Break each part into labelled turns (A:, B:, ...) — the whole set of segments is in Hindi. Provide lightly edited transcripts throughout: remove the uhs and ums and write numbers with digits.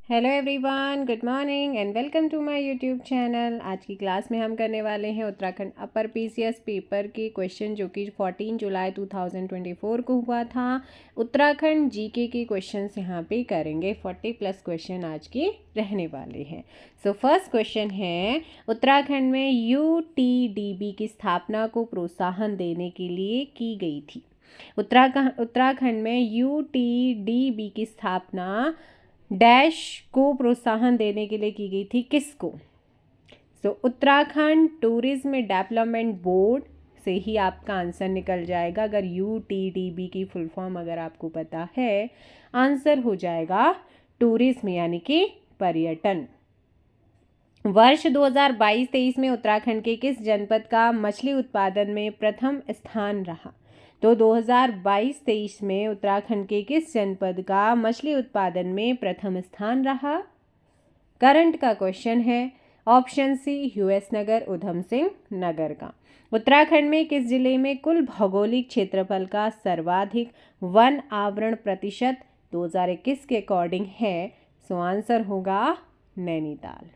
A: Hello everyone, good morning and welcome to my YouTube channel. आज की क्लास में हम करने वाले हैं उत्तराखंड अपर पीसीएस पेपर के क्वेश्चन जो कि 14 जुलाई 2024 को हुआ था। उत्तराखंड जीके के क्वेश्चंस यहाँ पे करेंगे। 40+ क्वेश्चन आज के रहने वाले हैं। सो फर्स्ट क्वेश्चन है, उत्तराखंड में यूटीडीबी की स्थापना को प्रोत्साहन देने के लिए की गई थी। उत्तराखंड में यूटीडीबी की स्थापना डैश को प्रोत्साहन देने के लिए की गई थी, किसको? उत्तराखंड टूरिज्म डेवलपमेंट बोर्ड से ही आपका आंसर निकल जाएगा। अगर यूटीडीबी की फुल फॉर्म अगर आपको पता है, आंसर हो जाएगा टूरिज्म यानी कि पर्यटन। वर्ष 2022-23 में उत्तराखंड के किस जनपद का मछली उत्पादन में प्रथम स्थान रहा? तो 2022-23 में उत्तराखंड के किस जनपद का मछली उत्पादन में प्रथम स्थान रहा? करंट का क्वेश्चन है। ऑप्शन सी यूएस नगर उधम सिंह नगर का। उत्तराखंड में किस जिले में कुल भौगोलिक क्षेत्रफल का सर्वाधिक वन आवरण प्रतिशत 2021 के अकॉर्डिंग है? आंसर होगा नैनीताल।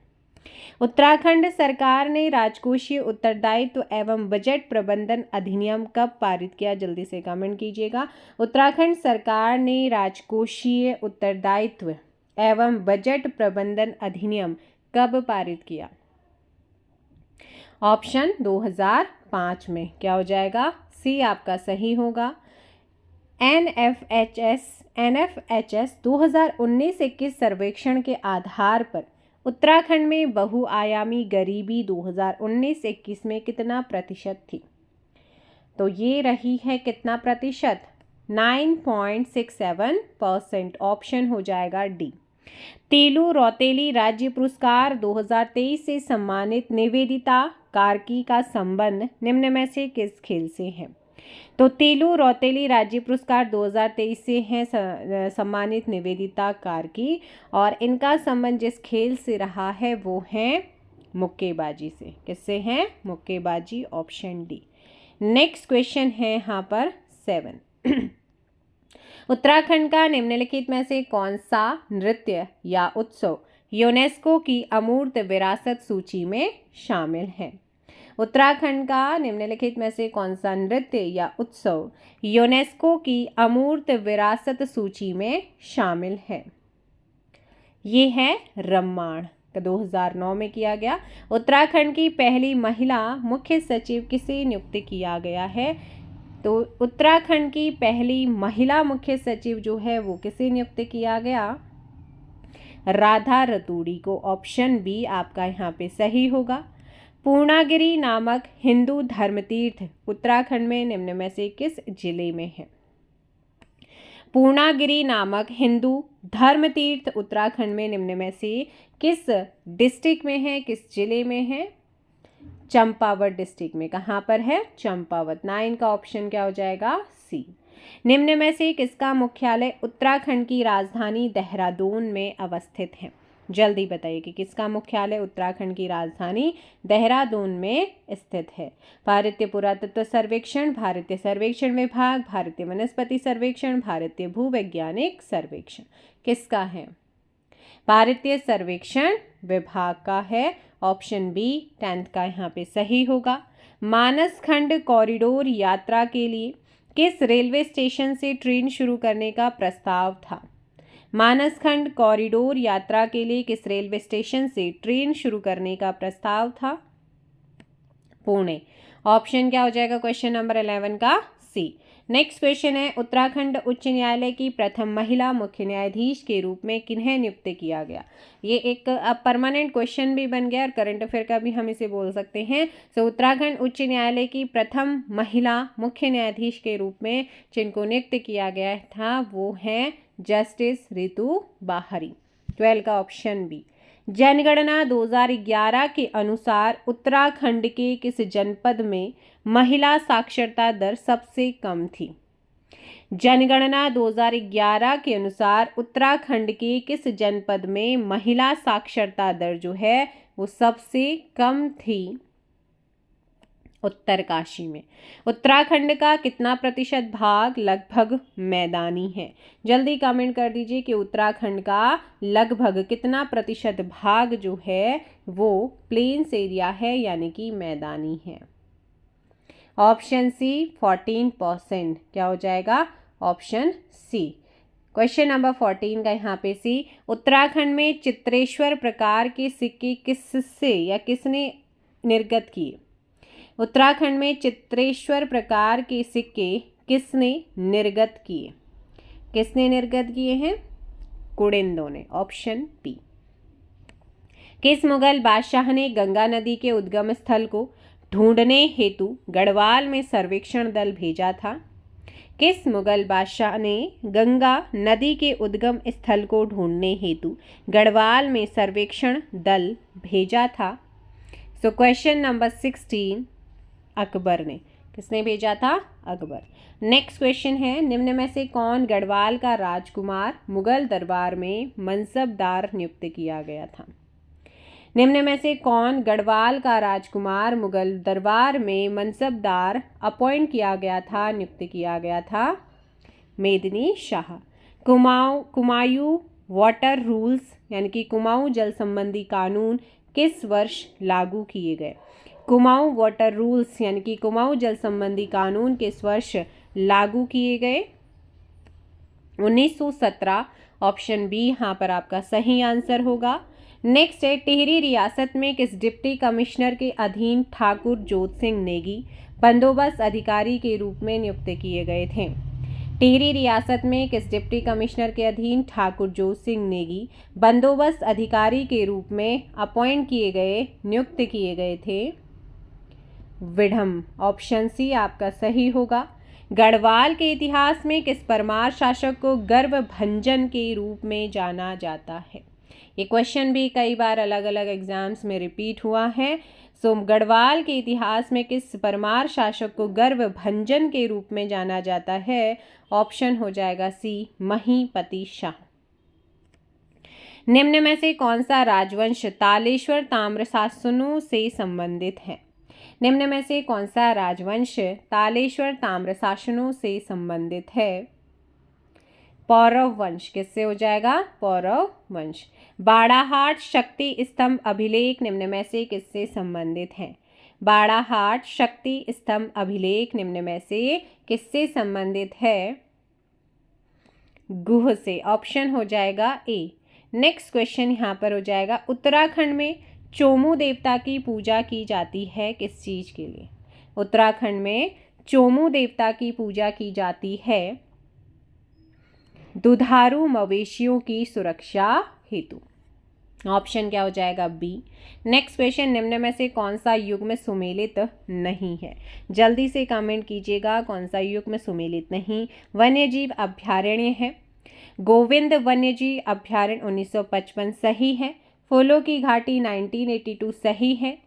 A: उत्तराखंड सरकार ने राजकोषीय उत्तरदायित्व एवं बजट प्रबंधन अधिनियम कब पारित किया? जल्दी से कमेंट कीजिएगा। उत्तराखंड सरकार ने राजकोषीय उत्तरदायित्व एवं बजट प्रबंधन अधिनियम कब पारित किया? ऑप्शन 2005 में। क्या हो जाएगा? सी आपका सही होगा। एनएफएचएस 2019-21 सर्वेक्षण के आधार पर उत्तराखंड में बहुआयामी गरीबी 2019-21 में कितना प्रतिशत थी? तो ये रही है कितना प्रतिशत? 9.67%। ऑप्शन हो जाएगा डी। तेलू रौतेली राज्य पुरस्कार 2023 से सम्मानित निवेदिता कार्की का संबंध निम्न में से किस खेल से है? तो तेलू रौतेली राज्य पुरस्कार 2023 से हैं सम्मानित निवेदिता कार्की, और इनका संबंध जिस खेल से रहा है वो है मुक्केबाजी से। किससे है? मुक्केबाजी। Option D. नेक्स्ट क्वेश्चन है यहाँ पर 7। उत्तराखंड का निम्नलिखित में से कौन सा नृत्य या उत्सव यूनेस्को की अमूर्त विरासत सूची में शामिल है? उत्तराखंड का निम्नलिखित में से कौन सा नृत्य या उत्सव यूनेस्को की अमूर्त विरासत सूची में शामिल है? ये है रम्माण। 2009 में किया गया। उत्तराखंड की पहली महिला मुख्य सचिव किसे नियुक्त किया गया है? तो उत्तराखंड की पहली महिला मुख्य सचिव जो है वो किसे नियुक्त किया गया? राधा रतूड़ी को। ऑप्शन बी आपका यहाँ पे सही होगा। पूर्णागिरि नामक हिंदू धर्मतीर्थ उत्तराखंड में निम्न में से किस जिले में है? पूर्णागिरि नामक हिंदू धर्मतीर्थ उत्तराखंड में निम्न में से किस डिस्ट्रिक्ट में है, किस जिले में है? चंपावत डिस्ट्रिक्ट में। कहाँ पर है? चंपावत। 9 का ऑप्शन क्या हो जाएगा? सी। निम्न में से किसका मुख्यालय उत्तराखंड की राजधानी देहरादून में अवस्थित है? जल्दी बताइए कि किसका मुख्यालय उत्तराखंड की राजधानी देहरादून में स्थित है? भारतीय पुरातत्व सर्वेक्षण, भारतीय सर्वेक्षण विभाग, भारतीय वनस्पति सर्वेक्षण, भारतीय भूवैज्ञानिक सर्वेक्षण। किसका है? भारतीय सर्वेक्षण विभाग का है। ऑप्शन बी 10th का यहाँ पे सही होगा। मानसखंड कॉरिडोर यात्रा के लिए किस रेलवे स्टेशन से ट्रेन शुरू करने का प्रस्ताव था? मानसखंड कॉरिडोर यात्रा के लिए किस रेलवे स्टेशन से ट्रेन शुरू करने का प्रस्ताव था? पुणे। ऑप्शन क्या हो जाएगा क्वेश्चन नंबर 11 का? सी। नेक्स्ट क्वेश्चन है, उत्तराखंड उच्च न्यायालय की प्रथम महिला मुख्य न्यायाधीश के रूप में किन्हें नियुक्त किया गया? ये एक अब परमानेंट क्वेश्चन भी बन गया और करंट अफेयर का भी हम इसे बोल सकते हैं। उत्तराखंड उच्च न्यायालय की प्रथम महिला मुख्य न्यायाधीश के रूप में जिनको नियुक्त किया गया था वो हैं जस्टिस रितु बाहरी। 12 का ऑप्शन बी। जनगणना 2011 के अनुसार उत्तराखंड के किस जनपद में महिला साक्षरता दर सबसे कम थी? जनगणना 2011 के अनुसार उत्तराखंड के किस जनपद में महिला साक्षरता दर जो है वो सबसे कम थी? उत्तरकाशी में। उत्तराखंड का कितना प्रतिशत भाग लगभग मैदानी है? जल्दी कमेंट कर दीजिए कि उत्तराखंड का लगभग कितना प्रतिशत भाग जो है वो प्लेन्स एरिया है यानी कि मैदानी है। Option C 14%। क्या हो जाएगा? Option C. क्वेश्चन नंबर 14 का यहाँ पे सी, उत्तराखंड में चित्रेश्वर प्रकार के सिक्के किससे या किसने निर्गत किए? उत्तराखंड में चित्रेश्वर प्रकार के सिक्के किसने निर्गत किए? किसने निर्गत किए हैं? कुड़िंदों ने। Option B. किस मुगल बादशाह ने गंगा नदी के उद्गम स्थल को ढूंढने हेतु गढ़वाल में सर्वेक्षण दल भेजा था? किस मुगल बादशाह ने गंगा नदी के उद्गम स्थल को ढूंढने हेतु गढ़वाल में सर्वेक्षण दल भेजा था? सो क्वेश्चन नंबर 16, अकबर ने। किसने भेजा था? अकबर। नेक्स्ट क्वेश्चन है, निम्न में से कौन गढ़वाल का राजकुमार मुगल दरबार में मनसबदार नियुक्त किया गया था? निम्न में से कौन गढ़वाल का राजकुमार मुगल दरबार में मनसबदार अपॉइंट किया गया था, नियुक्त किया गया था? मेदिनी शाह। कुमायूं वाटर रूल्स यानी कि कुमाऊं जल संबंधी कानून किस वर्ष लागू किए गए? कुमाऊं वाटर रूल्स यानी कि कुमाऊं जल संबंधी कानून किस वर्ष लागू किए गए? 1917। ऑप्शन बी यहाँ पर आपका सही आंसर होगा। नेक्स्ट है, टिहरी रियासत में किस डिप्टी कमिश्नर के अधीन ठाकुर जोत सिंह नेगी बंदोबस्त अधिकारी के रूप में नियुक्त किए गए थे? टिहरी रियासत में किस डिप्टी कमिश्नर के अधीन ठाकुर जोत सिंह नेगी बंदोबस्त अधिकारी के रूप में अपॉइंट किए गए, नियुक्त किए गए थे? विढ़म। ऑप्शन सी आपका सही होगा। गढ़वाल के इतिहास में किस परमार शासक को गर्वभंजन के रूप में जाना जाता है? ये क्वेश्चन भी कई बार अलग अलग एग्जाम्स में रिपीट हुआ है। सो गढ़वाल के इतिहास में किस परमार शासक को गर्वभंजन के रूप में जाना जाता है? ऑप्शन हो जाएगा सी, महीपति शाह। निम्न में से कौन सा राजवंश तालेश्वर ताम्रशासनों से संबंधित है? निम्न में से कौन सा राजवंश तालेश्वर ताम्रशासनों से संबंधित है? पौरव वंश। किससे हो जाएगा? पौरव वंश। बाड़ाहाट शक्ति स्तंभ अभिलेख निम्न में से किससे संबंधित है? बाड़ाहाट शक्ति स्तंभ अभिलेख निम्न में से किससे संबंधित है? गुह से। ऑप्शन हो जाएगा ए। नेक्स्ट क्वेश्चन यहाँ पर हो जाएगा, उत्तराखंड में चोमू देवता की पूजा की जाती है किस चीज के लिए? उत्तराखंड में चोमू देवता की पूजा की जाती है दुधारू मवेशियों की सुरक्षा हेतु। ऑप्शन क्या हो जाएगा? बी। नेक्स्ट क्वेश्चन, निम्न में से कौन सा युग्म सुमेलित नहीं है? जल्दी से कमेंट कीजिएगा कौन सा युग्म सुमेलित नहीं। वन्यजीव अभ्यारण्य है। गोविंद वन्यजीव अभ्यारण्य 1955 सही है। फूलों की घाटी 1982 सही है।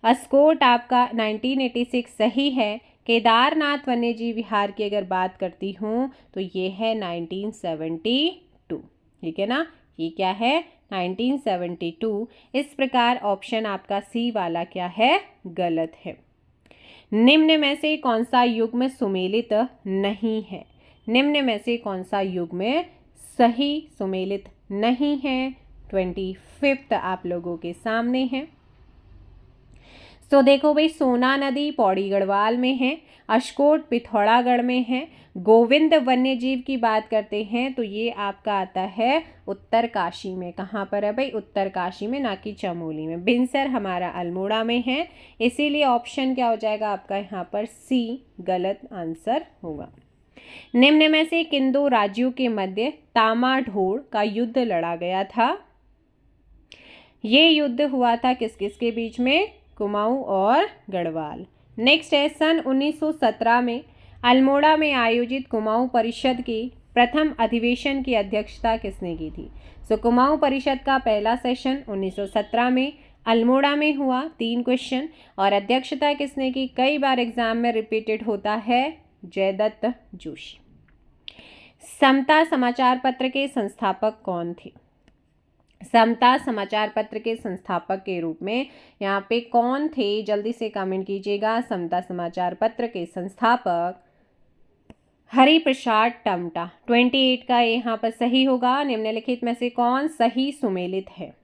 A: अस्कोट आपका 1986 सही है। केदारनाथ वन्यजीव विहार की अगर बात करती हूँ तो ये है 1972। ठीक है ना, ये क्या है? 1972। इस प्रकार ऑप्शन आपका सी वाला क्या है? गलत है। निम्न में से कौन सा युग्म सुमेलित नहीं है? निम्न में से कौन सा युग्म सही सुमेलित नहीं है? 25th आप लोगों के सामने है। तो देखो भाई, सोना नदी पौड़ी गढ़वाल में है, अशकोट पिथौरागढ़ में है। गोविंद वन्यजीव की बात करते हैं तो ये आपका आता है उत्तरकाशी में। कहाँ पर है भाई? उत्तरकाशी में, ना कि चमोली में। बिनसर हमारा अल्मोड़ा में है, इसीलिए ऑप्शन क्या हो जाएगा आपका यहाँ पर? सी गलत आंसर होगा। निम्न में से किन दो राज्यों के मध्य तामाढोर का युद्ध लड़ा गया था? ये युद्ध हुआ था किस किस के बीच में? कुमाऊं और गढ़वाल। नेक्स्ट है, सन 1917 में अल्मोड़ा में आयोजित कुमाऊं परिषद की प्रथम अधिवेशन की अध्यक्षता किसने की थी? सो कुमाऊं परिषद का पहला सेशन 1917 में अल्मोड़ा में हुआ। 3 क्वेश्चन। और अध्यक्षता किसने की? कई बार एग्जाम में रिपीटेड होता है, जयदत्त जोशी। समता समाचार पत्र के संस्थापक कौन थे? समता समाचार पत्र के संस्थापक के रूप में यहाँ पे कौन थे, जल्दी से कमेंट कीजिएगा। समता समाचार पत्र के संस्थापक हरिप्रसाद टमटा। 28 का यहाँ पर सही होगा। निम्नलिखित में से कौन सही सुमेलित है?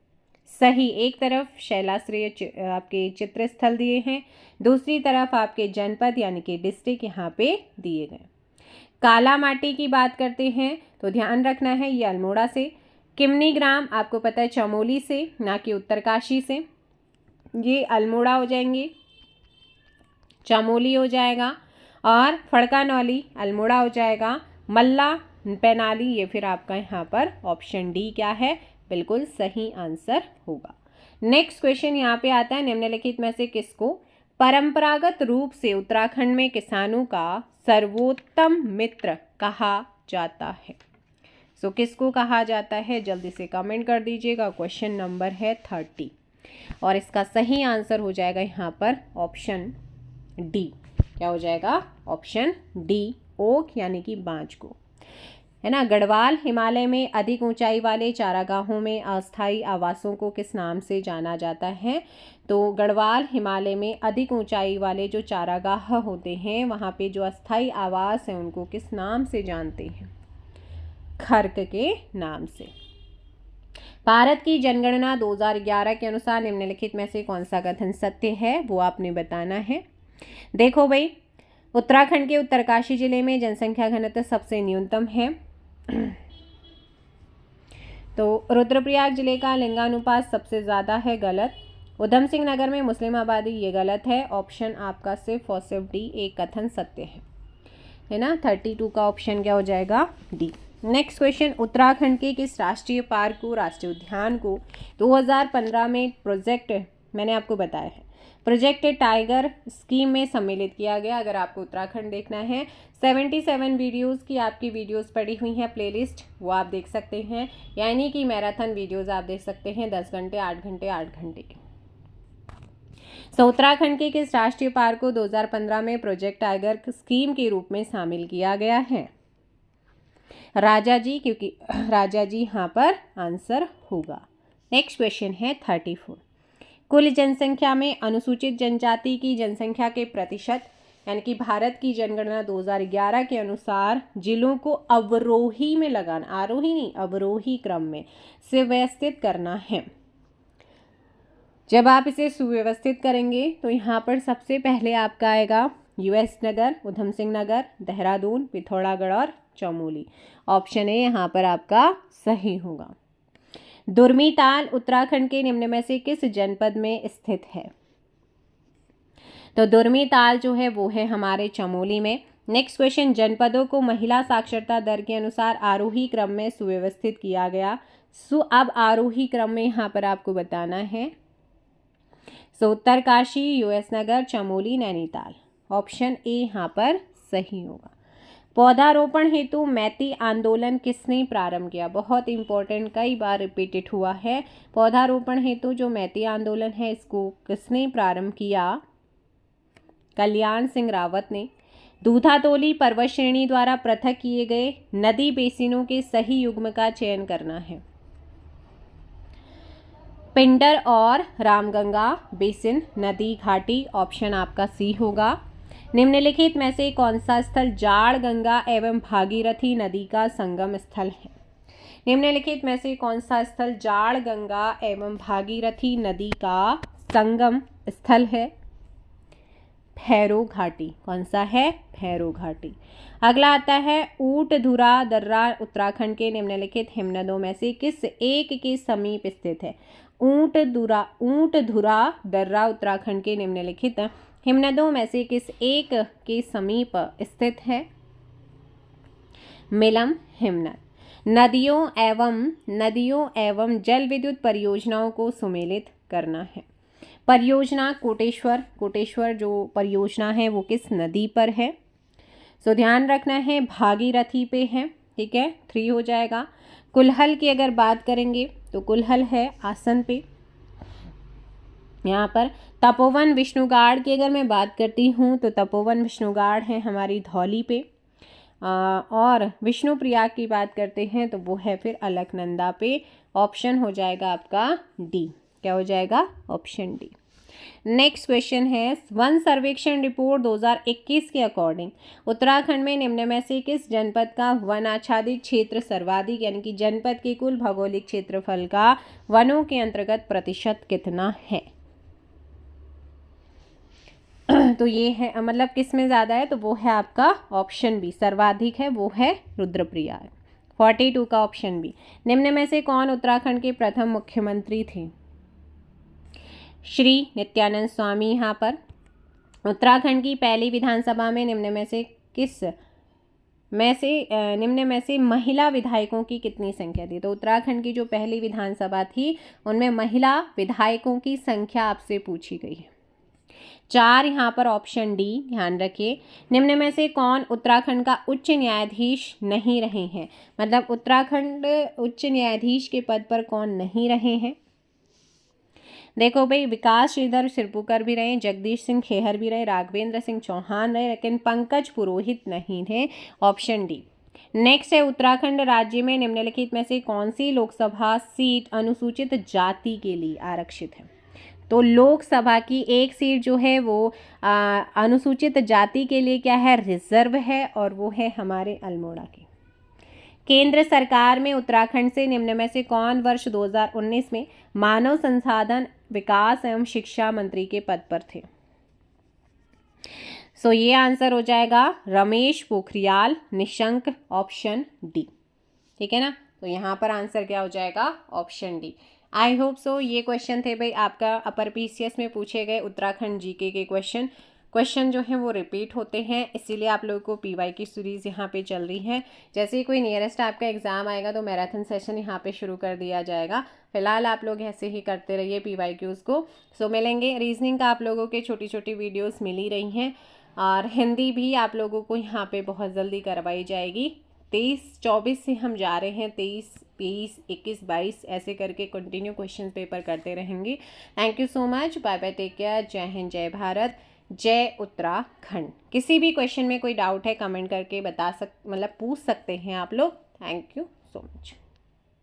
A: सही, एक तरफ शैलाश्रय आपके चित्र स्थल दिए हैं, दूसरी तरफ आपके जनपद यानी कि डिस्ट्रिक्ट यहाँ पे दिए गए। काला माटी की बात करते हैं तो ध्यान रखना है ये अल्मोड़ा से। किमनी ग्राम आपको पता है चमोली से, ना कि उत्तरकाशी से। ये अल्मोड़ा हो जाएंगे, चमोली हो जाएगा, और फड़कानौली अल्मोड़ा हो जाएगा। मल्ला पैनाली ये फिर आपका यहाँ पर ऑप्शन डी क्या है, बिल्कुल सही आंसर होगा। नेक्स्ट क्वेश्चन यहाँ पे आता है, निम्नलिखित में से किसको परंपरागत रूप से उत्तराखंड में किसानों का सर्वोत्तम मित्र कहा जाता है? सो किसको कहा जाता है, जल्दी से कमेंट कर दीजिएगा। क्वेश्चन नंबर है 30 और इसका सही आंसर हो जाएगा यहाँ पर ऑप्शन डी। क्या हो जाएगा? ऑप्शन डी, ओक यानी कि बांज को, है ना। गढ़वाल हिमालय में अधिक ऊंचाई वाले चारागाहों में अस्थायी आवासों को किस नाम से जाना जाता है? तो गढ़वाल हिमालय में अधिक ऊंचाई वाले जो चारागाह होते हैं वहाँ पे जो अस्थायी आवास है उनको किस नाम से जानते हैं? खर्क के नाम से। भारत की जनगणना 2011 के अनुसार निम्नलिखित में से कौन सा कथन सत्य है, वो आपने बताना है। देखो भाई, उत्तराखंड के उत्तरकाशी जिले में जनसंख्या घनत्व सबसे न्यूनतम है। तो रुद्रप्रयाग जिले का लिंगानुपात सबसे ज़्यादा है, गलत। उधम सिंह नगर में मुस्लिम आबादी, ये गलत है। ऑप्शन आपका सिर्फ और सिर्फ डी, एक कथन सत्य है ना। 32 का ऑप्शन क्या हो जाएगा? डी। नेक्स्ट क्वेश्चन, उत्तराखंड के किस राष्ट्रीय पार्क को, राष्ट्रीय उद्यान को 2015 में प्रोजेक्ट, मैंने आपको बताया है, प्रोजेक्ट टाइगर स्कीम में सम्मिलित किया गया? अगर आपको उत्तराखंड देखना है, 77 वीडियोस की आपकी वीडियोस पड़ी हुई हैं प्लेलिस्ट, वो आप देख सकते हैं। यानी कि मैराथन वीडियोस आप देख सकते हैं, 10 घंटे 8 घंटे 8 घंटे के। सो उत्तराखंड के किस राष्ट्रीय पार्क को 2015 में प्रोजेक्ट टाइगर स्कीम के रूप में शामिल किया गया है? राजा जी, क्योंकि राजा जी यहाँ पर आंसर होगा। नेक्स्ट क्वेश्चन है 34। कुल जनसंख्या में अनुसूचित जनजाति की जनसंख्या के प्रतिशत, यानी कि भारत की जनगणना 2011 के अनुसार जिलों को अवरोही में लगाना, आरोही नहीं, अवरोही क्रम में सुव्यवस्थित करना है। जब आप इसे सुव्यवस्थित करेंगे तो यहाँ पर सबसे पहले आपका आएगा यूएस नगर, उधम सिंह नगर, देहरादून, पिथौरागढ़ और चमोली। ऑप्शन ए यहाँ पर आपका सही होगा। दुर्मी ताल उत्तराखंड के निम्न में से किस जनपद में स्थित है? तो दुर्मी ताल जो है वो है हमारे चमोली में। नेक्स्ट क्वेश्चन, जनपदों को महिला साक्षरता दर के अनुसार आरोही क्रम में सुव्यवस्थित किया गया। अब आरोही क्रम में यहाँ पर आपको बताना है। Uttarkashi, US Nagar, Chamoli, Nainital. Option A यहाँ पर सही होगा। पौधारोपण हेतु मैती आंदोलन किसने प्रारंभ किया? बहुत इंपॉर्टेंट, कई बार रिपीटेड हुआ है। पौधारोपण हेतु जो मैती आंदोलन है इसको किसने प्रारंभ किया? कल्याण सिंह रावत ने। दूधातोली पर्वत श्रेणी द्वारा पृथक किए गए नदी बेसिनों के सही युग्म का चयन करना है। पिंडर और रामगंगा बेसिन, नदी घाटी। ऑप्शन आपका सी होगा। निम्नलिखित में से कौन सा स्थल जाड़ गंगा एवं भागीरथी नदी का संगम स्थल है? निम्नलिखित में से कौन सा स्थल जाड़ गंगा एवं भागीरथी नदी का संगम स्थल है? भैरो घाटी। कौन सा है? भैरो घाटी। अगला आता है ऊंटधुरा दर्रा उत्तराखंड के निम्नलिखित हिमनदों में से किस एक के समीप स्थित है? ऊंटधुरा दर्रा उत्तराखंड के निम्नलिखित हिमनदों में से किस एक के समीप स्थित है? मिलम हिमनद। नदियों एवं जल विद्युत परियोजनाओं को सुमेलित करना है। परियोजना कोटेश्वर जो परियोजना है वो किस नदी पर है? सो ध्यान रखना है भागीरथी पे है, ठीक है, 3 हो जाएगा। कुल्हल की अगर बात करेंगे तो कुल्हल है आसन पे। यहाँ पर तपोवन विष्णुगाड़ की अगर मैं बात करती हूँ तो तपोवन विष्णुगाड़ है हमारी धौली पे। और विष्णुप्रयाग की बात करते हैं तो वो है फिर अलकनंदा पे। ऑप्शन हो जाएगा आपका डी। क्या हो जाएगा? Option D. नेक्स्ट क्वेश्चन है, वन सर्वेक्षण रिपोर्ट 2021 के अकॉर्डिंग उत्तराखंड में निम्न में से किस जनपद का वन आच्छादित क्षेत्र सर्वाधिक, यानी कि जनपद के कुल भौगोलिक क्षेत्रफल का वनों के अंतर्गत प्रतिशत कितना है? तो ये है, मतलब किस में ज़्यादा है, तो वो है आपका ऑप्शन बी, सर्वाधिक है वो है रुद्रप्रयाग। 42 का ऑप्शन बी। निम्न में से कौन उत्तराखंड के प्रथम मुख्यमंत्री थे? श्री नित्यानंद स्वामी। यहाँ पर उत्तराखंड की पहली विधानसभा में निम्न में से महिला विधायकों की कितनी संख्या थी? तो उत्तराखंड की जो पहली विधानसभा थी उनमें महिला विधायकों की संख्या आपसे पूछी गई है। 4 यहाँ पर ऑप्शन डी, ध्यान रखिए। निम्न में से कौन उत्तराखंड का उच्च न्यायाधीश नहीं रहे हैं? मतलब उत्तराखंड उच्च न्यायाधीश के पद पर कौन नहीं रहे हैं? देखो भाई, विकास श्रीधर सिरपुकर भी रहे, जगदीश सिंह खेहर भी रहे, राघवेंद्र सिंह चौहान रहे, लेकिन पंकज पुरोहित नहीं थे। Option D. नेक्स्ट है, उत्तराखंड राज्य में निम्नलिखित में से कौन सी लोकसभा सीट अनुसूचित जाति के लिए आरक्षित है? तो लोकसभा की एक सीट जो है वो अनुसूचित जाति के लिए क्या है? रिजर्व है, और वो है हमारे अल्मोड़ा की। केंद्र सरकार में उत्तराखंड से निम्न में से कौन वर्ष 2019 में मानव संसाधन विकास एवं शिक्षा मंत्री के पद पर थे? सो ये आंसर हो जाएगा रमेश पोखरियाल निशंक, ऑप्शन डी। ठीक है ना? तो यहाँ पर आंसर क्या हो जाएगा? Option D. I hope so ये क्वेश्चन थे भाई आपका अपर पीसीएस में पूछे गए उत्तराखंड जीके के क्वेश्चन जो हैं वो रिपीट होते हैं, इसीलिए आप लोगों को पीवाई की सीरीज़ यहाँ पे चल रही है। जैसे ही कोई नियरेस्ट आपका एग्ज़ाम आएगा तो मैराथन सेशन यहाँ पे शुरू कर दिया जाएगा। फिलहाल आप लोग ऐसे ही करते रहिए पीवाई क्यूज़ को। सो मिलेंगे। रीजनिंग का आप लोगों के छोटी छोटी वीडियोज़ मिल ही रही हैं, और हिंदी भी आप लोगों को यहाँ पर बहुत जल्दी करवाई जाएगी। 23-24 से हम जा रहे हैं, 23, 20, 21, 22 ऐसे करके कंटिन्यू क्वेश्चन पेपर करते रहेंगे। Thank you so much. Bye bye, take care. जय हिंद, जय भारत, जय उत्तराखंड। किसी भी क्वेश्चन में कोई डाउट है कमेंट करके पूछ सकते हैं आप लोग। Thank you so much.